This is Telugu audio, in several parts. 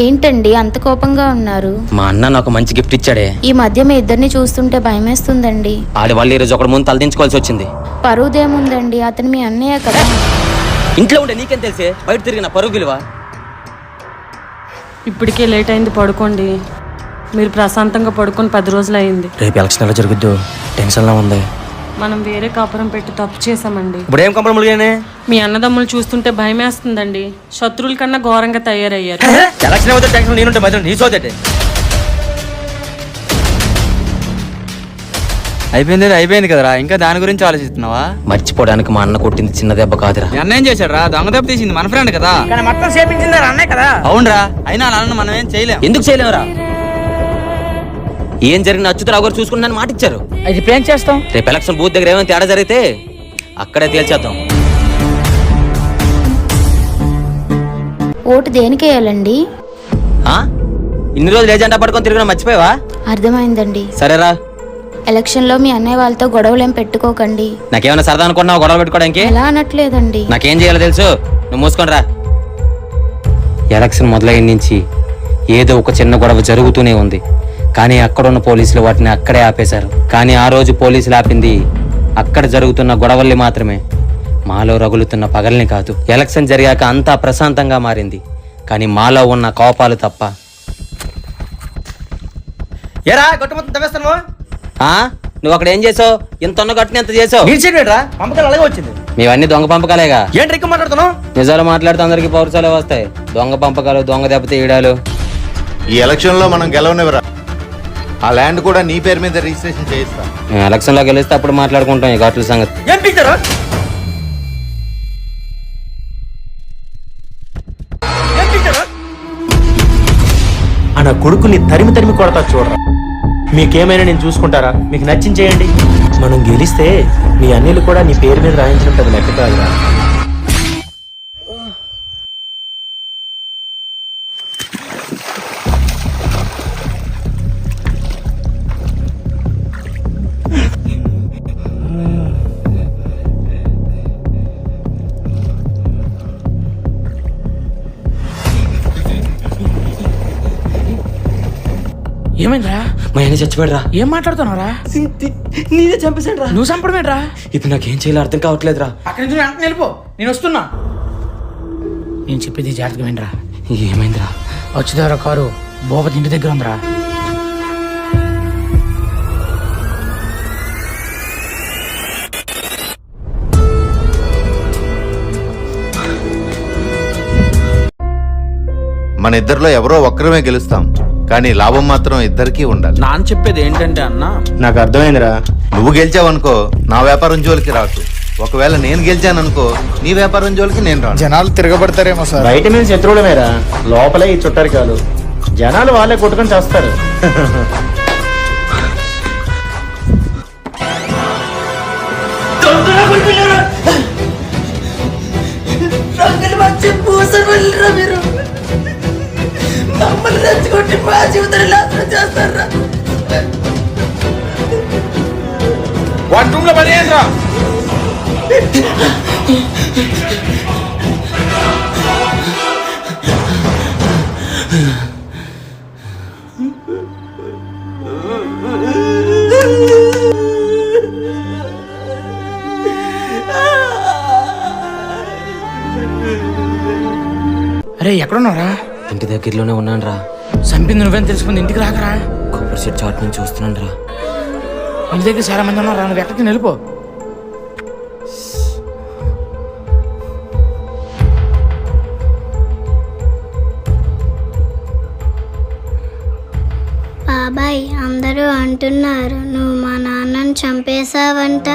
ఏంటండి అంత కోపంగా ఉన్నారు? మా అన్న నాకు మంచి గిఫ్ట్ ఇచ్చాడే. ఈ మధ్య మీ ఇద్దరిని చూస్తుంటే భయమేస్తుందండి. ఆడి వాళ్ళు ఈరోజు ఒకటి ముందు తలదించుకోవాల్సి వచ్చింది. పరువుదేముందండి, అతను మీ అన్నయ్య కదా. ఇంట్లో ఉంటే నీకేం తెలిసే, బయట తిరిగిన పరువు విలువ. ఇప్పటికే లేట్ అయింది, పడుకోండి. మీరు ప్రశాంతంగా పడుకొని 10 రోజులు అయింది. రేపు ఎలక్షన్ ఎలా జరుగుద్దు, టెన్షన్లా ఉంది. మనం వేరే కాపురం పెట్టి తప్పు చేసామండి. ఇప్పుడు ఏం కంపడములుగానే మీ అన్నదమ్ములు చూస్తుంటే భయమేస్తుందండి. శత్రువుల కన్నా ఘోరంగా తయారయ్యారు. ఎలక్షన్ అవుతే టెన్షన్ నేనుంటే మధ్య నీ సోదటే. అయిపోయింది కదరా, ఇంకా దాని గురించి ఆలోచిస్తున్నావా? మర్చిపోవడానికి మా అన్న కొట్టింది చిన్న దెబ్బ కాదురా. అన్న ఏం చేశాడు రా? దొంగ దెబ్బ తీసింది మన ఫ్రెండ్ కదా. మొత్తం చేపించింది అన్నే కదా. అవునరా, అయినా అన్న మనం ఏం చేయలేం. ఎందుకు చేయలేమురా? ఏం జరిగిన అచ్యుతరావు గారు చూసుకుంటానని మాట ఇచ్చారు. అది ఇప్పుడు ఏం చేస్తాం? రేపు ఎలక్షన్ బూత్ దగ్గర ఏమైనా తేడా జరిగితే అక్కడే తేల్చేద్దాం. ఓటు దేనికి వేయాలండి? ఇన్ని రోజులు ఏజెండా పడుకొని తిరిగిన మర్చిపోయావా? అర్థమైందండి. సరేరా. ఎలక్షన్ లో మీ అన్నయ్య వాళ్ళతో గొడవలేం పెట్టుకోకండి. నాకేమైనా సరదా అనుకున్నావు గొడవ పెట్టుకోవడానికి? ఎలా అనట్లేదండి. నాకేం చేయాలో తెలుసు, నువ్వు మూసుకొని రా. ఎలక్షన్ మొదలైన నుంచి ఏదో ఒక చిన్న గొడవ జరుగుతూనే ఉంది, కానీ అక్కడున్న పోలీసులు వాటిని అక్కడే ఆపేశారు. కానీ ఆ రోజు పోలీసులు ఆపింది అక్కడ జరుగుతున్న గొడవల్ని మాత్రమే, మాలో రగులుతున్న పగల్ని కాదు. ఎలక్షన్ జరిగాక అంతా ప్రశాంతంగా మారింది, కానీ మాలో ఉన్న కోపాలు తప్ప. ఏరా గట్టు మొత్తం తవ్వేస్తాను. నువ్వు అక్కడ ఏం చేసావు? ఇంత గట్టుని ఎంత చేసావు? పంపకాలు అలాగే వచ్చింది. మేవన్నీ దొంగ పంపకాలేగా. ఏంటి ఎక్కువ మాట్లాడుతున్నావు? నిజాలు మాట్లాడితే అందరికి పౌరసాలే వస్తాయి. దొంగ పంపకాలు, దొంగ దెబ్బతీయడాలు. ఈ ఎలక్షన్ లో మనం గెలవనివరా? ఆ ల్యాండ్ కూడా నీ పేరు మీద రిజిస్ట్రేషన్ చేయిస్తా. మేము ఎలక్షన్ లో గెలిస్తే అప్పుడు మాట్లాడుకుంటాం ఈ ఘాట్ల సంగతి. ఏం పిచ్చారు? నా కొడుకుని తరిమి కొడతా చూడరా. మీకేమైనా నేను చూసుకుంటారా? మీకు నచ్చింది చేయండి. మనం గెలిస్తే మీ అన్నిలు కూడా నీ పేరు మీద రాయించడం పెద్ద లెక్క కాదురా. ఏమైందిరా? మా ఆయన చచ్చిపోయాడురా. ఏం మాట్లాడుతున్నావురా? నేనే చంపేశాడు రా. నువ్వు చంపడమేట్రా? ఇప్పుడు నాకేం చేయాలో అర్థం కావట్లేదురా. అక్కడి నుంచి వెంటనే వెళ్ళిపో, నేను వస్తున్నా. నేను చెప్పేది జాగ్రత్తగా వినరా. ఏమైందిరా? వచ్చేదారా కారు భూపతి ఇంటి దగ్గర ఉందిరా. మన ఇద్దరిలో ఎవరో ఒక్కరమే గెలుస్తాం, కానీ లాభం మాత్రం ఇద్దరికీ ఉండాలి. నాన్న చెప్పేది ఏంటంటే అన్న, నాకు అర్థమైందిరా. నువ్వు గెలిచావనుకో నా వ్యాపారం జోలికి రాకు. ఒకవేళ నేను గెలిచాననుకో నీ వ్యాపారం జోలికి నేను రాను. జనాలు తిరగబడతారేమో సార్. బయట మీద శత్రువులమేరా, లోపలే ఈ చుట్టరికాలు. జనాలు వాళ్ళే కొట్టుకొని చేస్తారు. వాటి రూమ్ లో పడేయండిరా. అరే ఎక్కడున్నారా? ఇంటి దగ్గరలోనే ఉన్నాను రా. చంపింది నువ్వేం తెలుసుకుంది, ఇంటికి రాకరా. కొబ్బరి చెట్టు చాటు నుంచి చూస్తున్నాను రా. ఇంటి దగ్గర చాలా మంది ఉన్నారా, నువ్వు ఎక్కడికి వెళ్ళిపో. బాబాయ్, అందరూ అంటున్నారు నువ్వు మా నాన్నని చంపేశావంట.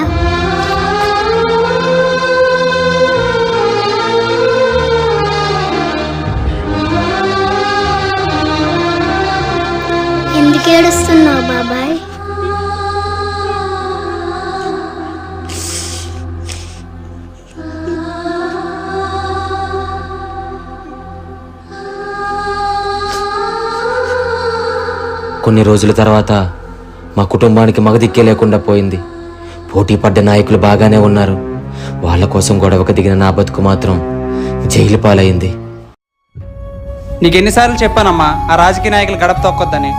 ఎందుకు ఏడుస్తున్నావు బాబాయ్? కొన్ని రోజుల తర్వాత మా కుటుంబానికి మగదిక్కే లేకుండా పోయింది. పోటీ పడ్డ నాయకులు బాగానే ఉన్నారు. వాళ్ళ కోసం గొడవకు దిగిన నా బతుకు మాత్రం జైలు పాలైంది. నీకెన్నిసార్లు చెప్పానమ్మా ఆ రాజకీయ నాయకులు గడప తొక్కొద్దని.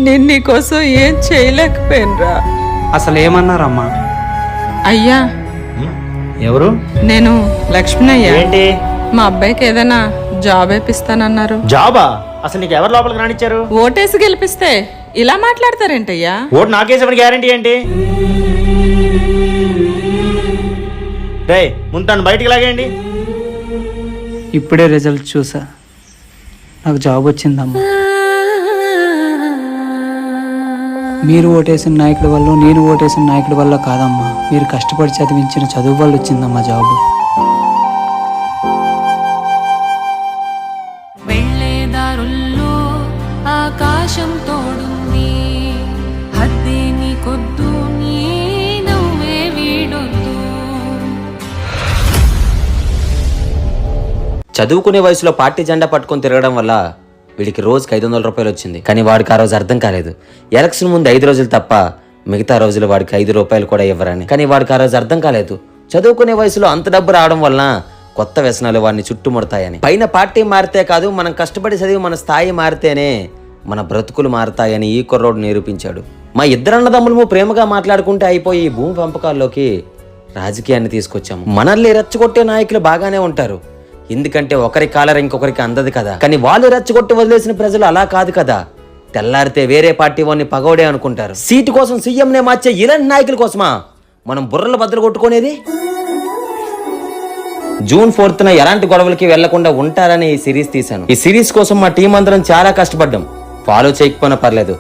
నేను నీకోసం ఏం చేయలేకపోయినరా. అసలు ఏమన్నారమ్మా? అయ్యా, ఎవరు? నేను లక్ష్మణయ్య. ఏంటి మా అబ్బాయికి ఏదైనా జాబ్ వేపిస్తానన్నారు. జాబా? అసలు నీకు ఎవరు లోపలికి రానిచ్చారు? ఓటేసి గెలిపిస్తే ఇలా మాట్లాడతారేంటయ్యా? ఓటు నాకేసేమని గ్యారంటీ ఏంటి? రే ముందు తను బయటికి లాగేయండి. ఇప్పుడే రిజల్ట్ చూసా, నాకు జాబ్ వచ్చిందమ్మా. మీరు ఓటేసిన నాయకుడి వల్ల, నేను ఓటేసిన నాయకుడి వల్ల కాదమ్మా, మీరు కష్టపడి చదివించిన చదువు వల్ల వచ్చిందమ్మా జాబు. వెళ్ళేదారుల్లో ఆకాశం తోడుంది, హద్దేని కొద్దు నీ నవ్వే వీడొద్దు. చదువుకునే వయసులో పార్టీ జెండా పట్టుకొని తిరగడం వల్ల వీడికి రోజుకి 500 రూపాయలు వచ్చింది. కానీ వాడికి ఆ రోజు అర్థం కాలేదు, ఎలక్షన్ ముందు 5 రోజులు తప్ప మిగతా రోజులు వాడికి 5 రూపాయలు కూడా ఇవ్వరని. కానీ వాడికి ఆ రోజు అర్థం కాలేదు, చదువుకునే వయసులో అంత డబ్బు రావడం వలన కొత్త వ్యసనాలు వాడిని చుట్టుముడతాయని. పైన పార్టీ మారితే కాదు, మనం కష్టపడి చదివి మన స్థాయి మారితేనే మన బ్రతుకులు మారతాయని ఈ కుర్రోడు నిరూపించాడు. మా ఇద్దరన్నదమ్ములము ప్రేమగా మాట్లాడుకుంటే అయిపోయి ఈ భూమి పంపకాల్లోకి రాజకీయాన్ని తీసుకొచ్చాము. మనల్ని రెచ్చగొట్టే నాయకులు బాగానే ఉంటారు, ఎందుకంటే ఒకరి కాలర్ ఇంకొకరికి అందదు కదా. కానీ వాళ్ళు రెచ్చగొట్టి వదిలేసిన ప్రజలు అలా కాదు కదా. తెల్లారితే వేరే పార్టీ వాడిని పగోడే అనుకుంటారు. సీటు కోసం సీఎంనే మార్చే ఇలాంటి నాయకుల కోసమా మనం బుర్రలు బద్దలు కొట్టుకునేది? జూన్ 4న ఎలాంటి గొడవలకి వెళ్లకుండా ఉంటారని ఈ సిరీస్ తీశాను. ఈ సిరీస్ కోసం మా టీం అందరం చాలా కష్టపడ్డాం. ఫాలో చేయకపోయినా పర్లేదు,